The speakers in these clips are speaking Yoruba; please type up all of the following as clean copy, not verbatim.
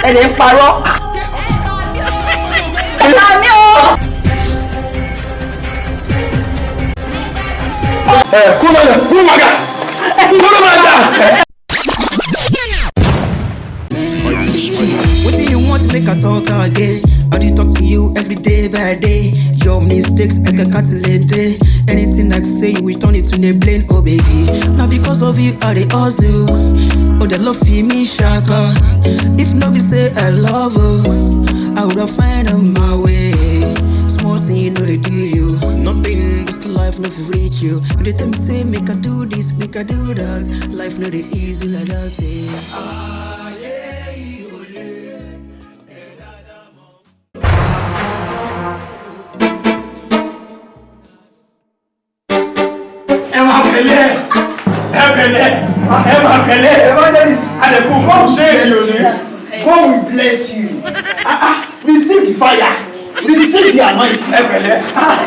ẹ lè ń parọ́. Ẹ̀la mi o. Kúlọ̀mọ̀gà. What do you want to make a talk again? I do talk to you every day by day. Your mistakes I can calculate. Anything I say, you return it to the blame. Oh baby, now because of you I dey hustle. Oh the love for me shaka. If not be say I love you, I would have find on my way. Small thing you know they do you. Nothing this life no for reach you. When they tell me say make I do this, make I do that. Life no dey easy like that. God will bless you. Receive the fire. Receive the anointing.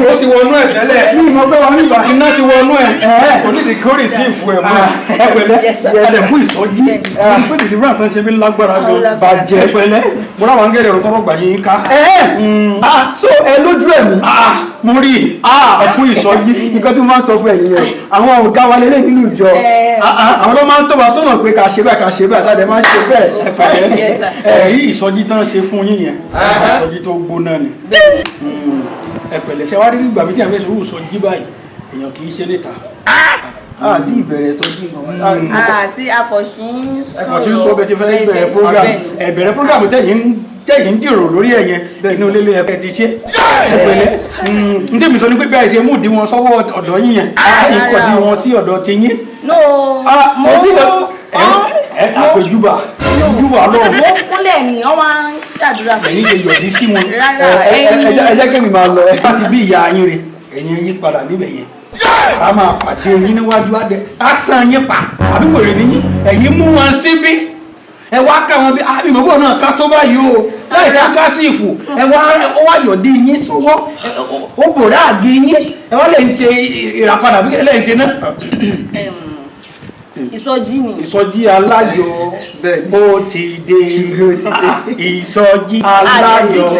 Ó ti wọnú ẹ̀ tẹ́lẹ̀. Ní ìmọ̀ pé wọn nígbà iná ti wọnú ẹ̀. Kò ní di kórè sí ìfú ẹ̀ mọ́. Ẹ̀dẹ̀kú ìsọjí. Pé dìde bí àtúnṣe bí lágbára gan. Bàjẹ́ pẹ̀lẹ́. Mo ráwọn angẹ́rẹ́ ọ̀rọ̀ tọ́rọ̀ gbà yín ká. So ẹ lójú ẹ̀mí. Mo rí ẹ̀kú ìsọjí. Nǹkan tó máa ń sọ fún ẹ̀yìn yẹn. Àwọn ọ̀gá wa lélẹ̀ nínú ìjọ. Àwọn ló máa ń tọ́ wa sọ́nà pé ká ṣe bẹ́ẹ̀ ká ṣe bẹ́ẹ̀ àtàdé máa ń ṣe bẹ́ẹ̀. Ẹ̀rí ìsọjí tán ṣe fún yín yẹn. Ìsọjí tó gbóná ni. Ẹ pẹ̀lẹ́ ṣe wá rí nígbà mi tí a fẹ́ sọ sọjí báyìí èèyàn kì í ṣe níta. Àti ìbẹ̀rẹ̀ sọjí àti akọ̀ṣí sọ bẹ́ẹ̀ ti fẹ́ bẹ̀rẹ̀ program ẹ̀bẹ̀rẹ̀ program tẹ̀yìn ń jìrò lórí ẹ̀yẹn inú lílo ẹ̀kẹ́ ti ṣe. Ẹ pẹ̀lẹ́ ń tèmi tó ní pé bí àìsè mú di wọn sọ́wọ́ ọ̀dọ̀ yín yẹn ikọ̀ di wọn sí ọ̀dọ̀ ti yín. Àpèjúbà lọ́wọ́. Mo kúnlẹ̀ ní wọ́n máa ń ṣàdúrà. Ẹ̀yin lè yọ̀dí sí wọn. Ẹ jẹ́ kí mi máa lọ. Ẹ bá ti bí ìyá yín rè ẹ̀yin yí padà níbẹ̀ yẹn. A máa pàdé yín níwájú adé. A san yín pa. Àbí wèrè ní yín. Ẹ̀yin mú wọn síbí. Ẹ wá ká wọn bí àbímọ́bọ̀ náà ká tó báyìí o. Láì ká ká sí ìfò. Ẹ wá yọ̀dí yín sọ́wọ́. Ó bòrá àgé yín. Ẹ wá lè ń ṣe ìràpadà bí kẹ́lẹ́ ń ṣe náà. Ìsọjí ni. Ìsọjí aláyọ̀ ó ti dé. Ìsọjí aláyọ̀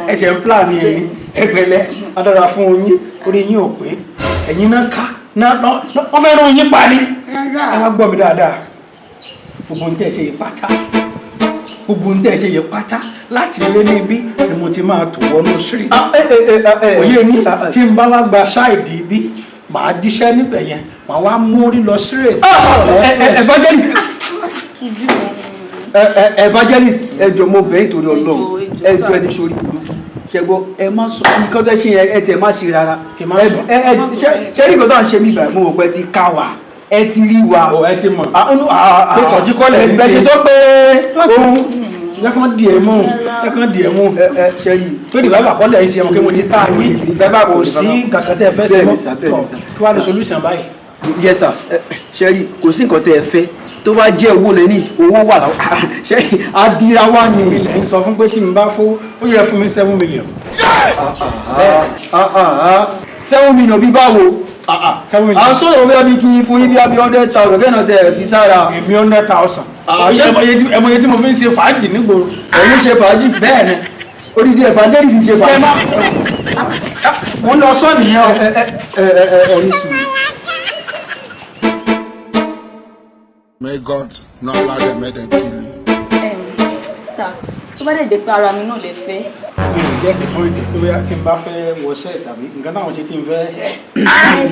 ẹ̀jẹ̀ ń plan ní ẹni ẹgbẹ̀lẹ́ adára fún yín orí yín ò pé ẹ̀yin náà ká wọ́n fẹ́ rán yín pa ni. Ẹ wá gbọ́ mi dáadáa gbogbo ń tẹ̀ ṣe yìí pátá láti ilé níbí ni mo ti máa tò wọnú street. Òye ní tí n bá wá gba ṣáìdì bí màá díṣẹ́ níbẹ̀ yẹn màá wá mórí lọ straight. Evangelist ẹjọ mo bẹ̀ nítorí Ọlọ́run ẹjọ ẹni sórí burúkú ṣẹgbọ́ ẹ má sọ nǹkan tẹ́ ṣe ẹ tiẹ̀ má ṣe rárá ṣe rí nǹkan tó à ń ṣe mí báyìí mo mọ̀ pé ẹ ti ká wa ẹ ti rí wa ẹ ti mọ̀ pé sọ̀jí kọ́lẹ̀ ẹ ti sọ pé ohun ẹ̀kan díẹ̀ mú ṣẹ́rí tó di bàbá kọ́lẹ̀ ẹ̀ ṣe ọmọ kí mo ti tá a yí bàbá kò sí kankan tẹ́ ẹ fẹ́ ṣe mọ́ kí wàá ní solution báyìí. Yes sir ṣẹ́rí kò sí nǹkan tẹ́ ẹ fẹ́ tó bá jẹ́ owó lẹ́ni owó wà láwọn ṣẹ́rí adira wá ní. Ilẹ̀ ń sọ fún pé tí mi bá fún ó yẹ fún mi 7 million. 7 million bí báwo. 7 million. àwọn sọ̀rọ̀ bí abí kí n fún yín bí abí 100,000 bẹ́ẹ̀ náà tẹ̀ fi sára. Èmi 100,000. ẹmọye tí mo fi ń ṣe fàájì nígboro. Ẹ̀yin ṣe fàájì. Bẹ́ẹ̀ ni odidi evangelist ṣe fàájì. Mo ń lọ sọ nìyẹn o. Ẹni sùn. May God not allow them, make them kill you. Sir, tó bá dẹ̀ jẹ́ pé ara mi náà lè fẹ́. Mi ò jẹ́ ti pọ́ìntì pé bóyá tí n bá fẹ́ wọ ṣẹ́ẹ̀tì àbí nǹkan táwọn ṣe tí n fẹ́.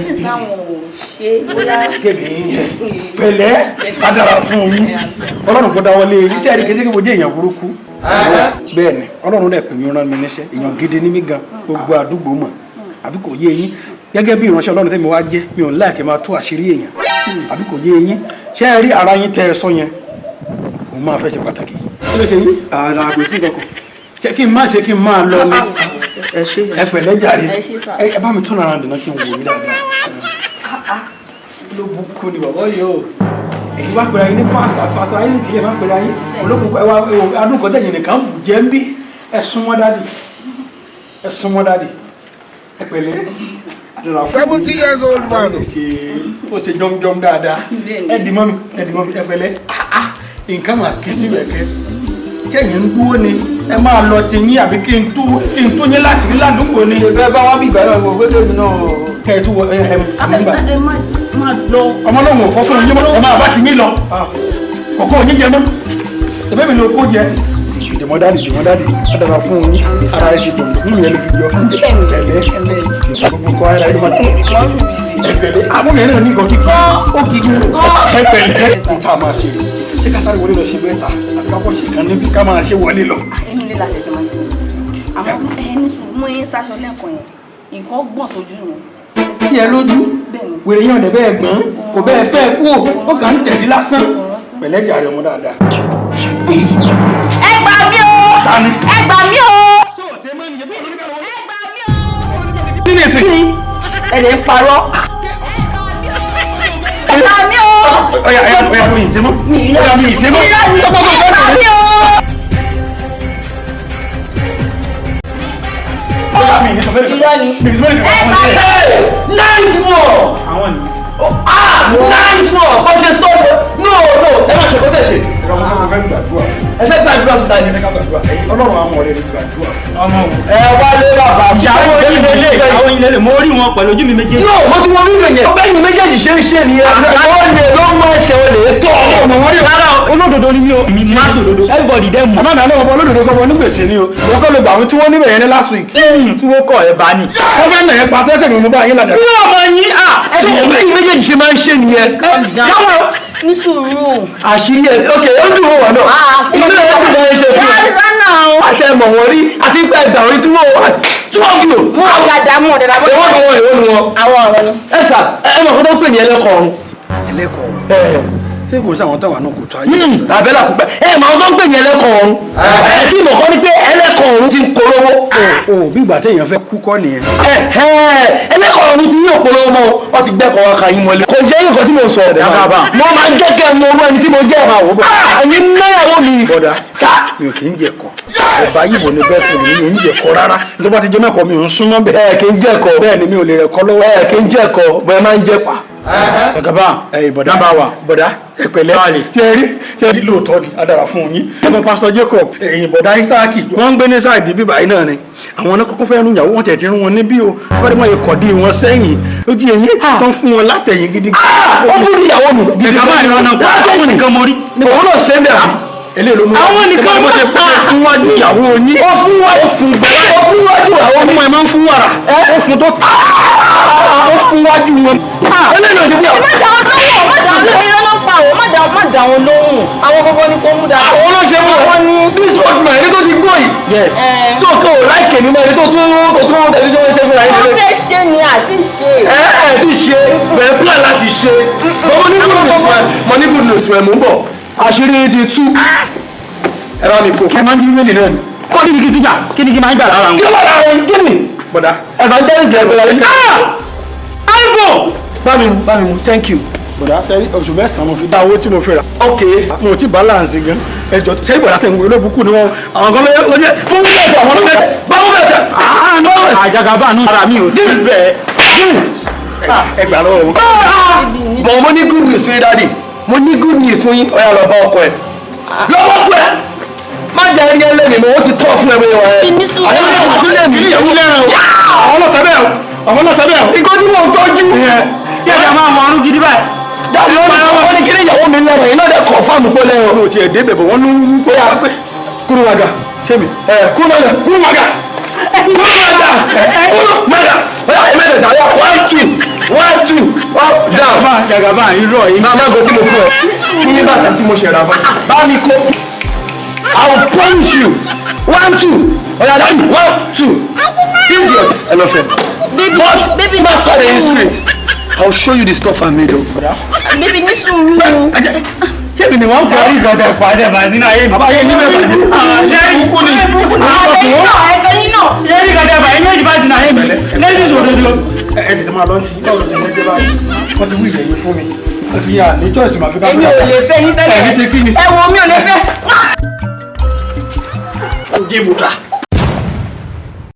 Sis táwọn ò ṣe bóyá. Kébì pẹ̀lẹ́ adára fún yín. Ọlọ́run kó dáwọ́lé yín. Iṣẹ́ àdìgẹ́sẹ́ kí mo jẹ́ èèyàn burúkú. Bẹ́ẹ̀ ni Ọlọ́run dẹ̀ pè mí rán mi níṣẹ́. Èèyàn gidi ní mí gan. Gbogbo àdúgbò mọ̀. Àbí kò yé yín. Gẹ́gẹ́ bí ìránṣẹ́ Ọlọ́run tẹ́mi wá jẹ́ mi ò láìkẹ́ máa tú àṣírí èèyàn. Àbí kò yé yín. Ṣé ẹ rí ara yín tẹ́ ẹ sọ yẹn? Mo máa fẹ́ ṣe pàtàkì. Kí ló ṣe yín? Àrà kò sí kankan. Ṣé kí n má ṣe kí n máa lọ ní? Ẹ pẹ̀lẹ́ jàre. Ẹ bá mi tún ara dènà kí n wò yín dáadáa. Ló bukú ni bàbá yìí o. Èyí wá pẹ̀lú ayé ní pásítọ̀ ayé kìí máa pẹ̀lú ayé. Olókùnkùn ẹwà adúgbò tẹ̀yìn nìkan bù jẹ́ ń bí. Ẹ súnmọ́ dádì. Ẹ pẹ̀lẹ́. 70 years old man. Ó ṣe jọmjọm dáadáa. Ẹ dì mọ́ mi ẹ pẹ̀lẹ́. Nǹkan máa kí sí rẹ̀kẹ́. Kẹ́yìn ń dúró ni ẹ máa lọ ti yín àbí kí n tó yín láti rí ládùúgbò ni. Ṣé bẹ́ẹ̀ bá wá bí ìgbà náà mo gbé tèmi náà. Kẹ́ ẹ tún wọ ẹ máa lọ. ọmọ náà wò fọ́ fún yín mọ́ ẹ máa bá ti yín lọ. Kọ̀kọ́ yín jẹ mọ́. Ẹ̀bẹ́ mi ni o kó jẹ. Jẹ̀mọ́ dáàdì adara fún yín ara ẹ̀ ṣe tó nínú yẹn ló fi yọ. Ẹ̀lẹ́ gbogbo kọ́ ara ẹ̀ máa tó. Ẹ̀pẹ̀lẹ́ amúnẹ̀ náà ní ìgò kíkọ́ ó kì í ẹ̀pẹ̀lẹ́. Nta máa ṣe ṣé ká sáré wọlé lọ ṣe bẹ́ẹ̀ ta àbí ká kọ́ ṣe kan níbi ká máa ṣe wọlé lọ. Inú ilé la ṣẹ̀ṣẹ̀ máa ṣe. Àmọ́ ẹni sùn mú yín sáṣọ lẹ́ẹ̀kan yẹn nǹkan gbọ̀n sójú yẹn. Kí ẹ lójú wèrè yẹn ọ̀dẹ̀ bẹ́ẹ̀ gbọ́n kò bẹ́ẹ̀ fẹ́ kú ó kàn ń tẹ̀lé lásán pẹ̀lẹ́ jàre ọmọ dáadáa. Ẹ gbà mí o! Tani? Ẹ gbà mí o! Ẹ gbà mí o! Kí ni ẹ lè ń parọ́? Ẹ gbà mí o! Ọya mi ì ṣe mọ́. Ọya mi ì ṣe mọ́. Ẹ gbà mí o! Ọya mi ì ṣe mọ́. Irọ́ ni. Mi ì ṣe mọ́. Nice one! Àwọn ni. Nice one! Bó ṣe sọ no ẹ má ṣe kó tẹ̀ ṣe. Ìrọ̀mọ́ fẹ́ gbàdúrà. Ẹ fẹ́ gbàdúrà fún ta ni? Ẹ ká gbàdúrà. Ọlọ́run àwọn ọ̀rẹ́ mi gbàdúrà. Ọmọ wò. Ẹ wá lé bàbá. Ìyàwó yín lélẹ̀. Ìyàwó yín lélẹ̀. Mo rí wọn pẹ̀lú ojú mi méjèèjì. No, mo ti wọ bíbẹ̀ yẹn. Ọbẹ̀ yìí méjèèjì ṣe ń ṣe nìyẹn. Àwọn olè ló mọ ẹsẹ̀ olè tọ̀. Ọmọ wọn rí rárá olódodo ni mí o. Mi máa sòdodo. Everybody dẹ́ mu. Àmọ́ mi àlọ́ ọmọ olódodo kọ́ wọn nígbèsè ni o. Wọ́n kọ́ lè gbà àwọn tí wọ́n níbẹ̀ yẹn ní last week. Tí wọ́n kọ̀ ẹ̀ bá ní. Wọ́n fẹ́ nà ẹ́ pa tẹ́tẹ̀ mi mo bá yín lajà. Bí ọmọ yín so ọbẹ̀ yìí méjèèjì ṣe máa ń ṣe nìyẹn. Káwọn Ní sùúrù. àṣírí ẹ̀ ok ó dùn wọ́n náà. Ilé ẹ̀ dùn náà ṣe fún ẹ. Rárá o. Àtẹ̀mọ̀ wọn rí àti ìgbà ìgbà orí tí wọ́n kìlò. Mú ọ̀dàdà mú ọ̀dàdà bọ́. Èwo ni wọn? Àwọn ọ̀rọ̀ ni. Ẹ sà ẹ mọ̀ kó tó ń pè ní ẹlẹ́kọ̀ọ́rùn. Ẹlẹ́kọ̀ọ́. Ṣé kò sí àwọn táwa náà kò tó ayé? Àbẹ́là púpẹ́ ẹ mọ̀ kó tó ń pè ní ẹlẹ́kọ̀ọ́rùn. Ẹ tí mo kọ́ ni pé ẹlẹ́kọ̀ọ́rùn ti ń polówó. O bí ìgbà téèyàn fẹ́ kú kọ́ nìyẹn. Ẹlẹ́kọ̀ọ́rùn ti yóò polówó mọ́ wọ́n ti gbẹ́kọ̀ wọn kà yín mọ́lé. Kò jẹ́ nǹkan tí mo sọ ọ̀dẹ̀ máa bá. Mo máa ń jẹ́kẹ́ mọ owó ẹni tí mo jẹ́. Àyè náyàwó mi. Bọ̀dá mi ò kì í jẹ̀kọ́. Ẹ̀bá yìí ní bẹ́ẹ̀ fún mi ò ń jẹ̀kọ́ rárá. Tó bá ti jẹ́ mẹ́kọ̀ọ́ mi ò ń súnmọ́ bẹ́ẹ̀. Ẹ kì í jẹ́kọ̀. Bẹ́ẹ̀ ni mi ò lè rẹ̀kọ́ lọ́wọ́. Ẹ kì í jẹ́kọ̀ bẹ́ẹ̀ máa ń jẹ́ pa. Gàgàbá bọ̀dá bá wà bọ̀dá ẹ̀pẹ̀lẹ́ tí ẹ rí lóòótọ́ ni a dára fún yín. Ẹ̀mọ pásítọ̀ Jacob bọ̀dá Isaki wọ́n ń gbé ní sáàdì bíbá yìí náà ni. Àwọn náà kọ́kọ́ fẹ́ rún ìyàwó wọn tẹ̀ tí rún wọn níbí o. Wọ́n dé wọ́n yẹ kọ̀dí wọn sẹ́yìn. Ó jí eyín tán fún wọn látẹ̀yìn gidi. Ó búrú ìyàwó mi. Gàgàbá ìrànà pa àwọn nìkan mọ rí. Òun náà ṣe ń bẹ̀ mí. Eléyìí ló mú àwọn nìkan mọ́ fún wájú ìyàwó yín. Ó fún wájú ìyàwó ọmọ ẹ̀ máa ń fún wàrà. Ó fún tó ó fún wájú wọn. eléyìí ló ṣe bí àwọn. Má dà wọn lóhùn, má dà wọn lóhùn, irọ́ ló ń pa o, má dà wọn lóhùn. Àwọn gbogbo ni kò mú dáadáa. Àwọn ló ṣe wọ́n ní this work man ẹni tó ti gbọ́ yìí. Yes. So kò láìkè nínú ẹni tó tún tẹlifíṣàn ṣe fún Wọ́n ayé. fẹ́ ṣe ni àti ṣe. Ti ṣe bẹ̀rẹ̀ plan láti ṣe. Mo ní good news rẹ̀ mú bọ̀. Àṣírí di tú. Ẹ bá mi kó. Kẹ́ máa ń dín mélòó náà ni. Kọ́ ní kí tíjà kí ni kí máa ń gbà lára wọn. Kí ló bá lára wọn kí ni? Bọ̀dá. Evangelist ẹgbẹ̀rẹ̀ yìí. iPhone. Bá mi mú thank you. Bọ̀dá tẹ́lí oṣù mẹ́sàn-án mo fi dá owó tí mo fi rà. Ok. Mo ti balance gan. Ẹjọ́ ṣé ìbọ̀dá tẹ̀ ń wo olóbùkún ni wọ́n àwọn kan lọ́jọ́ fún mi ẹ̀jọ̀ àwọn ọlọ́mọ Báwo bẹ̀ tẹ̀? àjàgàbá àánú ara mi ò sí bẹ́ẹ̀. Ẹgbàá lọ́wọ́ wọn. Bọ̀ mo ní good news fún yín dáàdì. Mo ní good news fún yín. Ó yá lọ bá ọkọ ẹ̀. Lọ́wọ́ ọkọ ẹ̀. Má jẹ́ ẹni ẹlẹ́ni mo ó ti tọ́ fún ẹgbẹ́ wọn. Àwọn ọmọ sílẹ̀ mi. Ìyàwó lẹ́ràn o. Àwọn ọlọ́sẹ̀ bẹ́ẹ̀ o. Àwọn ọlọ́sẹ̀ bẹ́ẹ̀ o. Nǹkan tí mo ń tọ́jú. Kí ẹ̀ka máa mọ ọrún gidi báyìí. Dáàdì ó ní kí ni ìyàwó mi lẹ́ràn yìí náà dẹ̀ kọ̀ fáàmù pé lẹ́ràn. Ọ̀nà òtí ẹ̀dẹ́ bẹ̀bẹ̀ wọ́n ló ń pé a pé kúrúwàgà sẹ́mi. Kúrúwàgà. Kúrúwàgà. Bóyá ẹ̀mẹ́tẹ̀ẹ̀ta yà 1 2 1 2 up down. Jàgàbá irọ́ yìí. Màmá àgọ́ tí mo fún ẹ. Kí ní bàtà tí mo ṣe rà fún ẹ. Bá mi kó. I will promise you. 1 2. Oya dáàbì 1 2. Idiot. Ẹlọ́fẹ̀. But má pàdé yín straight. I will show you the stuff I made o. Bébí ní sùúrù. Ṣébi ni wọ́n kọ́ orí ìgbọ̀dọ̀ ìpàdé bàtí náà yé mi. Bàbá yé ní bẹ́ẹ̀ bàtí. Lẹ́yìn kúkú ni. Ẹ̀fẹ̀yìn náà. Lẹ́yìn ìgbọ̀dọ̀ ìpàdé ní ìbàdí náà yé mi. Lẹ́yìn ìṣòdodo. Ẹ ti máa lọ sí báwo ti ṣe dé báyìí. Wọ́n ti wí ìyẹ̀yìn fún mi. Wọ́n ti yà ní choice máa fi bá mi. Èmi ò lè fẹ́ yín tẹ́lẹ̀. Ẹ̀mí ṣe kí ni? Ẹ wo mi ò lè fẹ́. Jí mu ta.